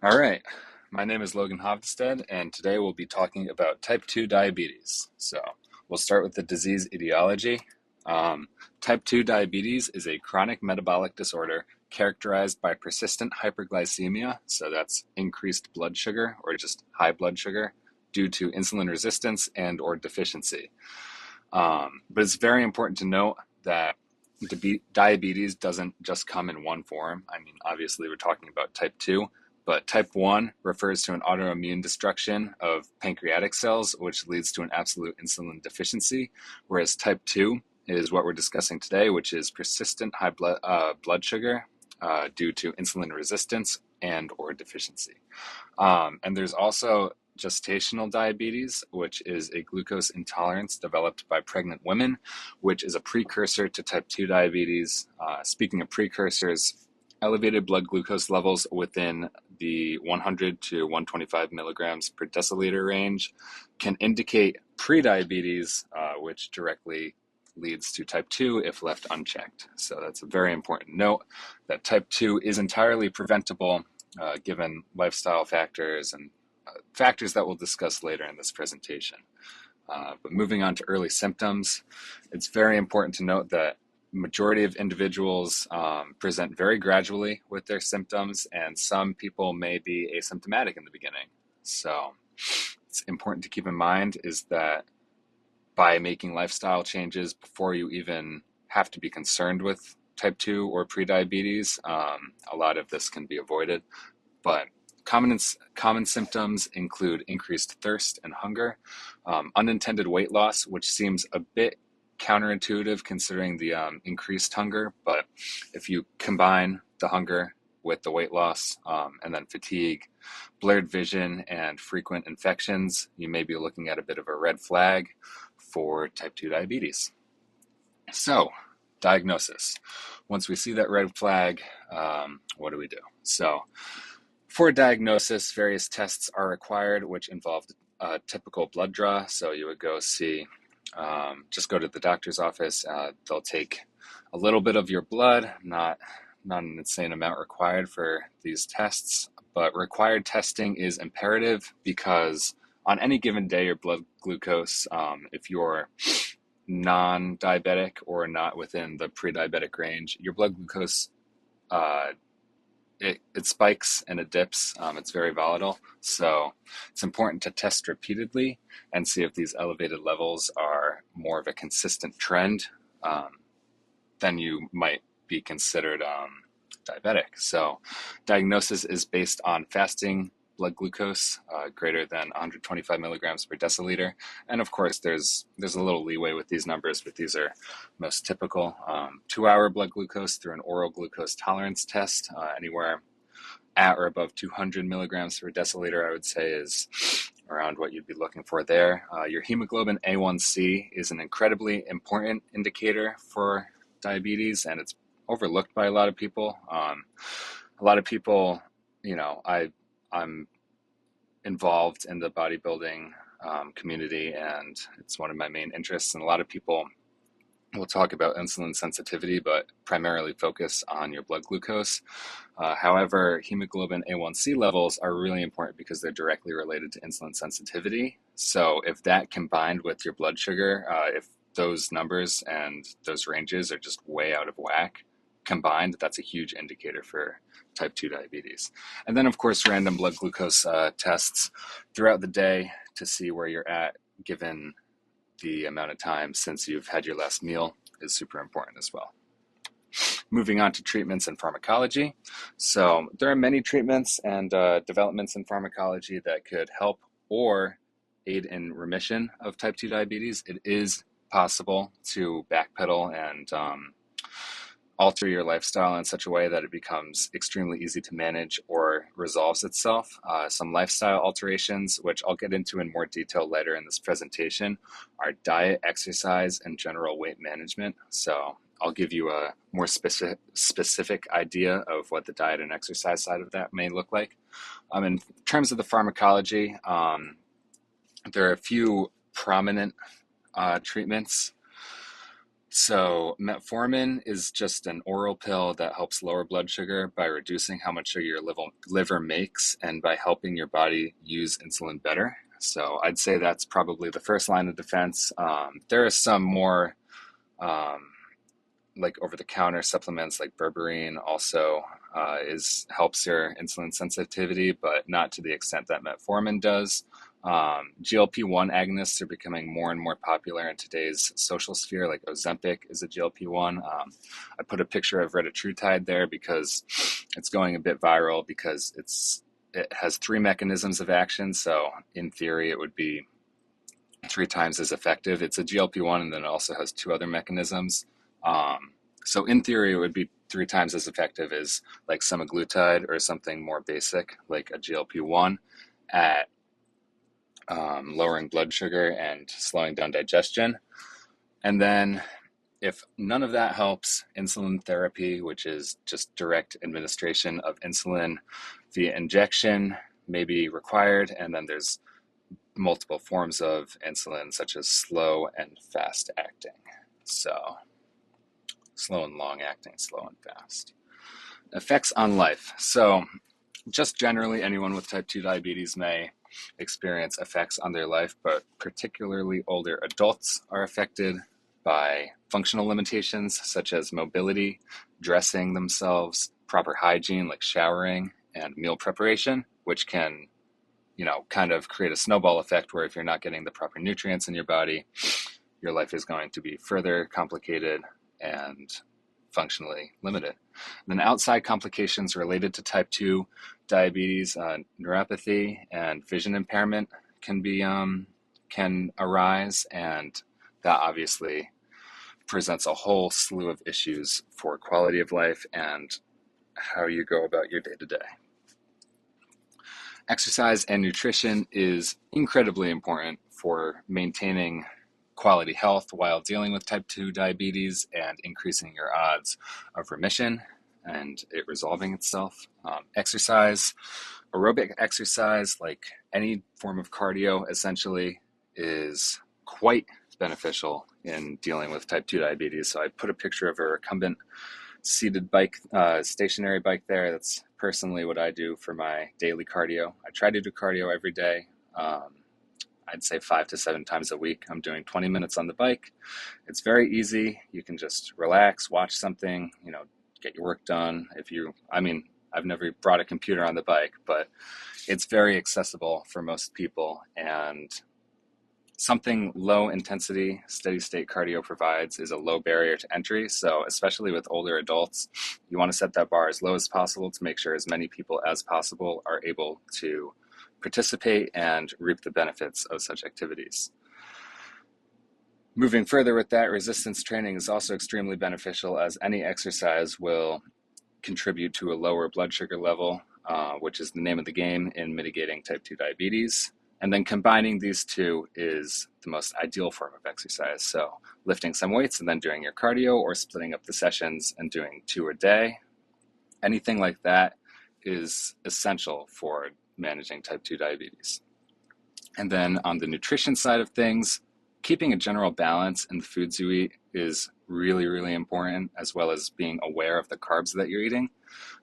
All right. My name is Logan Hovdestad, and today we'll be talking about type 2 diabetes. So, we'll start with the disease etiology. Um, Type 2 diabetes is a chronic metabolic disorder characterized by persistent hyperglycemia, so that's increased blood sugar or just high blood sugar due to insulin resistance and or deficiency. But it's very important to note that diabetes doesn't just come in one form. I mean, obviously, we're talking about type 2, but type 1 refers to an autoimmune destruction of pancreatic cells, which leads to an absolute insulin deficiency, whereas type 2 is what we're discussing today, which is persistent high blood sugar due to insulin resistance and or deficiency. And there's also gestational diabetes, which is a glucose intolerance developed by pregnant women, which is a precursor to type 2 diabetes. Speaking of precursors, elevated blood glucose levels within the 100 to 125 milligrams per deciliter range can indicate prediabetes, which directly leads to type 2 if left unchecked. So that's a very important note that type 2 is entirely preventable given lifestyle factors and factors that we'll discuss later in this presentation. But moving on to early symptoms, it's very important to note that majority of individuals present very gradually with their symptoms, and some people may be asymptomatic in the beginning. So it's important to keep in mind is that by making lifestyle changes before you even have to be concerned with type 2 or prediabetes, a lot of this can be avoided. But common symptoms include increased thirst and hunger, unintended weight loss, which seems a bit counterintuitive considering the increased hunger. But if you combine the hunger with the weight loss and then fatigue, blurred vision, and frequent infections, you may be looking at a bit of a red flag for type 2 diabetes. So, diagnosis. Once we see that red flag, what do we do? So, for diagnosis, various tests are required, which involve a typical blood draw. So you would just go to the doctor's office. They'll take a little bit of your blood, not an insane amount required for these tests, but required testing is imperative because on any given day, your blood glucose, if you're non-diabetic or not within the pre-diabetic range, your blood glucose it spikes and it dips. It's very volatile. So it's important to test repeatedly and see if these elevated levels are more of a consistent trend. Then you might be considered diabetic. So diagnosis is based on fasting blood glucose greater than 125 milligrams per deciliter. And of course, there's a little leeway with these numbers, but these are most typical. 2-hour blood glucose through an oral glucose tolerance test, anywhere at or above 200 milligrams per deciliter, I would say is around what you'd be looking for there. Your hemoglobin A1C is an incredibly important indicator for diabetes, and it's overlooked by a lot of people. A lot of people, I'm involved in the bodybuilding community, and it's one of my main interests. And a lot of people will talk about insulin sensitivity, but primarily focus on your blood glucose. However, hemoglobin A1C levels are really important because they're directly related to insulin sensitivity. So if that combined with your blood sugar, if those numbers and those ranges are just way out of whack combined, that's a huge indicator for type 2 diabetes. And then, of course, random blood glucose tests throughout the day to see where you're at given the amount of time since you've had your last meal is super important as well. Moving on to treatments and pharmacology. So there are many treatments and developments in pharmacology that could help or aid in remission of type 2 diabetes. It is possible to backpedal and alter your lifestyle in such a way that it becomes extremely easy to manage or resolves itself. Some lifestyle alterations, which I'll get into in more detail later in this presentation, are diet, exercise, and general weight management. So I'll give you a more specific idea of what the diet and exercise side of that may look like. In terms of the pharmacology, there are a few prominent treatments. So metformin is just an oral pill that helps lower blood sugar by reducing how much sugar your liver makes and by helping your body use insulin better. So I'd say that's probably the first line of defense. There are some more um, like over-the-counter supplements like berberine also is helps your insulin sensitivity, but not to the extent that metformin does. GLP-1 agonists are becoming more and more popular in today's social sphere, like Ozempic is a GLP-1. I put a picture of retatrutide there because it's going a bit viral because it has three mechanisms of action. So in theory, it would be three times as effective. It's a GLP-1 and then it also has two other mechanisms. So in theory, it would be three times as effective as like semaglutide or something more basic like a GLP-1 at lowering blood sugar and slowing down digestion. And then if none of that helps, insulin therapy, which is just direct administration of insulin via injection, may be required. And then there's multiple forms of insulin, such as slow and fast acting. So slow and long acting, slow and fast. Effects on life. So just generally, anyone with type 2 diabetes may experience effects on their life, but particularly older adults are affected by functional limitations such as mobility, dressing themselves, proper hygiene like showering, and meal preparation, which can, kind of create a snowball effect where if you're not getting the proper nutrients in your body, your life is going to be further complicated and functionally limited. And then outside complications related to type 2 diabetes, neuropathy and vision impairment can arise, and that obviously presents a whole slew of issues for quality of life and how you go about your day-to-day. Exercise and nutrition is incredibly important for maintaining quality health while dealing with type 2 diabetes and increasing your odds of remission and it resolving itself. Aerobic exercise, like any form of cardio, essentially is quite beneficial in dealing with type 2 diabetes. So I put a picture of a recumbent seated bike, stationary bike there. That's personally what I do for my daily cardio. I try to do cardio every day. I'd say 5 to 7 times a week. I'm doing 20 minutes on the bike. It's very easy. You can just relax, watch something, get your work done. I've never brought a computer on the bike, but it's very accessible for most people. And something low intensity, steady state cardio provides is a low barrier to entry. So especially with older adults, you want to set that bar as low as possible to make sure as many people as possible are able to participate and reap the benefits of such activities. Moving further with that, resistance training is also extremely beneficial as any exercise will contribute to a lower blood sugar level, which is the name of the game in mitigating type 2 diabetes. And then combining these two is the most ideal form of exercise. So lifting some weights and then doing your cardio, or splitting up the sessions and doing 2 a day. Anything like that is essential for managing type 2 diabetes. And then on the nutrition side of things, keeping a general balance in the foods you eat is really, really important, as well as being aware of the carbs that you're eating.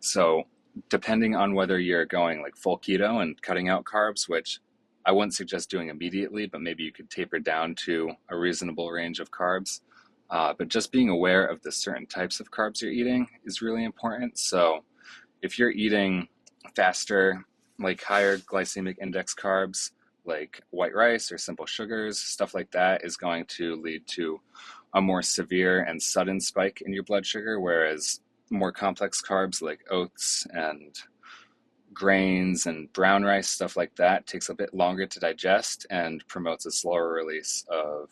So depending on whether you're going like full keto and cutting out carbs, which I wouldn't suggest doing immediately, but maybe you could taper down to a reasonable range of carbs. But just being aware of the certain types of carbs you're eating is really important. So if you're eating faster, like higher glycemic index carbs, like white rice or simple sugars, stuff like that is going to lead to a more severe and sudden spike in your blood sugar, whereas more complex carbs like oats and grains and brown rice, stuff like that, takes a bit longer to digest and promotes a slower release of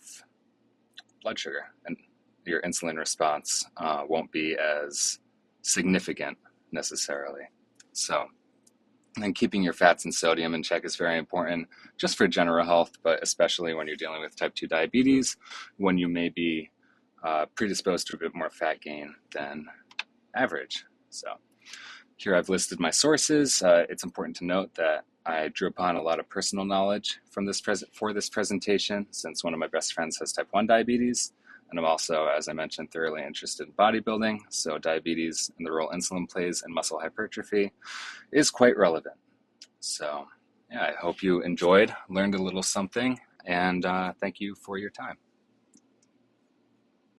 blood sugar, and your insulin response won't be as significant necessarily. So, and keeping your fats and sodium in check is very important just for general health, but especially when you're dealing with type 2 diabetes, when you may be predisposed to a bit more fat gain than average. So here I've listed my sources. It's important to note that I drew upon a lot of personal knowledge from for this presentation, since one of my best friends has type 1 diabetes. And I'm also, as I mentioned, thoroughly interested in bodybuilding, so diabetes and the role insulin plays in muscle hypertrophy is quite relevant. So, yeah, I hope you enjoyed, learned a little something, and thank you for your time.